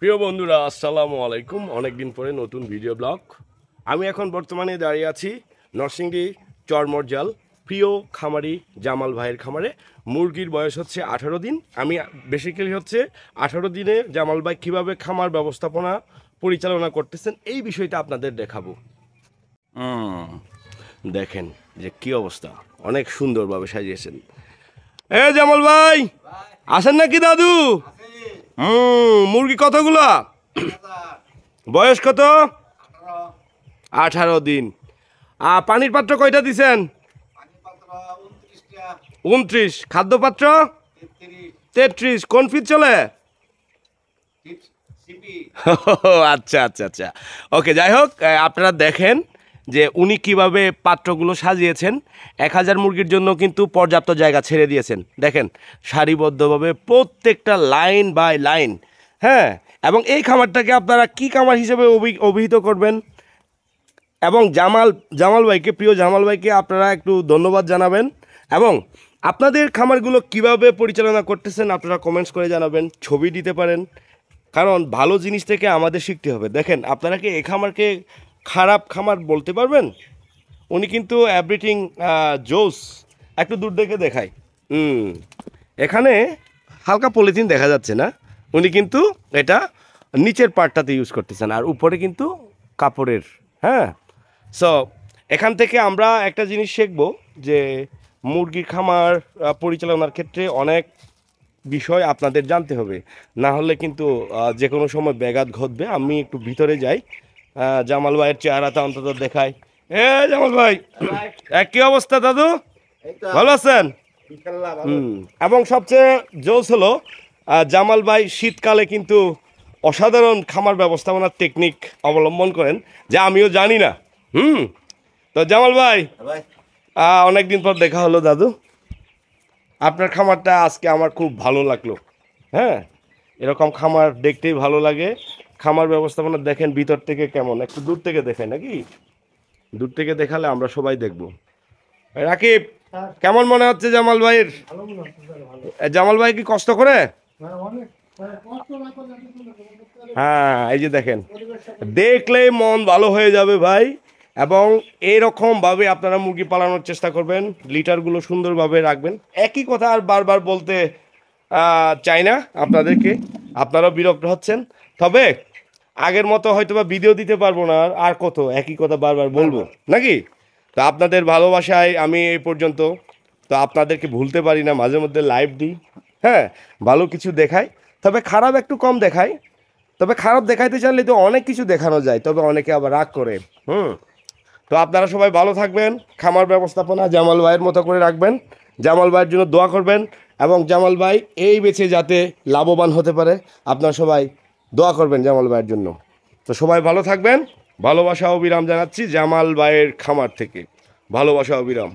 প্রিয় বন্ধুরা আসসালামু আলাইকুম। অনেকদিন পরে নতুন ভিডিও ব্লগ। আমি এখন বর্তমানে দাঁড়িয়ে আছি নরসিংদী চরমরজ প্রিয় খামারি জামাল ভাইয়ের খামারে। মুরগির বয়স হচ্ছে 18 দিন। আমি বেসিক্যালি হচ্ছে 18 দিনে জামাল ভাই কীভাবে খামার ব্যবস্থাপনা পরিচালনা করতেছেন এই বিষয়টা আপনাদের দেখাবো। দেখেন যে কী অবস্থা, অনেক সুন্দরভাবে সাজিয়েছেন। জামাল ভাই আসেন নাকি দাদু? মুরগি কতগুলা? বয়স কত? 18 দিন। পানির পাত্র কয়টা দিছেন? 29। খাদ্য পাত্র 33। কোন ফিট চলে? আচ্ছা আচ্ছা আচ্ছা, ওকে। যাই হোক, আপনারা দেখেন যে উনি কিভাবে পাত্রগুলো সাজিয়েছেন। 1000 মুরগির জন্য কিন্তু পর্যাপ্ত জায়গা ছেড়ে দিয়েছেন। দেখেন সারিবদ্ধভাবে প্রত্যেকটা লাইন বাই লাইন। হ্যাঁ, এবং এই খামারটাকে আপনারা কি খামার হিসেবে অভিহিত করবেন? এবং জামাল ভাইকে, প্রিয় জামাল ভাইকে আপনারা একটু ধন্যবাদ জানাবেন। এবং আপনাদের খামারগুলো কিভাবে পরিচালনা করতেছেন আপনারা কমেন্টস করে জানাবেন, ছবি দিতে পারেন। কারণ ভালো জিনিস থেকে আমাদের শিখতে হবে। দেখেন, আপনারা কি এই খামারকে খারাপ খামার বলতে পারবেন? উনি কিন্তু এভরিথিং জোস। একটু দূর দেখে দেখায়। এখানে হালকা পলিথিন দেখা যাচ্ছে না, উনি কিন্তু এটা নিচের পার্টটাতে ইউজ করতেছেন, আর উপরে কিন্তু কাপড়ের। হ্যাঁ, সো এখান থেকে আমরা একটা জিনিস শিখব যে মুরগির খামার পরিচালনার ক্ষেত্রে অনেক বিষয় আপনাদের জানতে হবে, না হলে কিন্তু যে কোনো সময় ব্যাঘাত ঘটবে। আমি একটু ভিতরে যাই, জামাল ভাইয়ের চেহারাটা অন্তত দেখাই। জামাল ভাই, কি অবস্থা দাদু? ভালো আছেন? এবং সবচেয়ে জোস হলো জামাল ভাই শীতকালে কিন্তু অসাধারণ খামার ব্যবস্থাপনার টেকনিক অবলম্বন করেন, যা আমিও জানি না। তো জামাল ভাই, অনেকদিন পর দেখা হলো দাদু। আপনার খামারটা আজকে আমার খুব ভালো লাগলো। হ্যাঁ, এরকম খামার দেখতেই ভালো লাগে। খামার ব্যবস্থাপনা দেখেন ভিতর থেকে কেমন, একটু দূর থেকে দেখেন নাকি? দূর থেকে দেখালে আমরা সবাই দেখব। রাকিব, কেমন মনে হচ্ছে জামাল ভাইয়ের? জামাল ভাই কি কষ্ট করে? হ্যাঁ, এই যে দেখেন, দেখলেই মন ভালো হয়ে যাবে ভাই। এবং এইরকমভাবে আপনারা মুরগি পালানোর চেষ্টা করবেন, লিটারগুলো সুন্দরভাবে রাখবেন। একই কথা আর বারবার বলতে চাই না আপনাদেরকে, আপনারাও বিরক্ত হচ্ছেন। তবে আগের মতো হয়তো বা ভিডিও দিতে পারবো না, আর কত একই কথা বারবার বলবো নাকি? তো আপনাদের ভালোবাসায় আমি এই পর্যন্ত। তো আপনাদেরকে ভুলতে পারি না, মাঝে মধ্যে লাইভ দিই। হ্যাঁ, ভালো কিছু দেখাই, তবে খারাপ একটু কম দেখাই। তবে খারাপ দেখাইতে চাইলে তো অনেক কিছু দেখানো যায়, তবে অনেকে আবার রাগ করে। তো আপনারা সবাই ভালো থাকবেন। খামার ব্যবস্থাপনা জামাল ভাইয়ের মতো করে রাখবেন, জামাল ভাইয়ের জন্য দোয়া করবেন, এবং জামাল ভাই এই বেচে যাতে লাভবান হতে পারে আপনারা সবাই দোয়া করবেন জামাল ভাইয়ের জন্য। তো সবাই ভালো থাকবেন। ভালোবাসা অবিরাম জানাচ্ছি জামাল ভাইয়ের খামার থেকে। ভালোবাসা অবিরাম।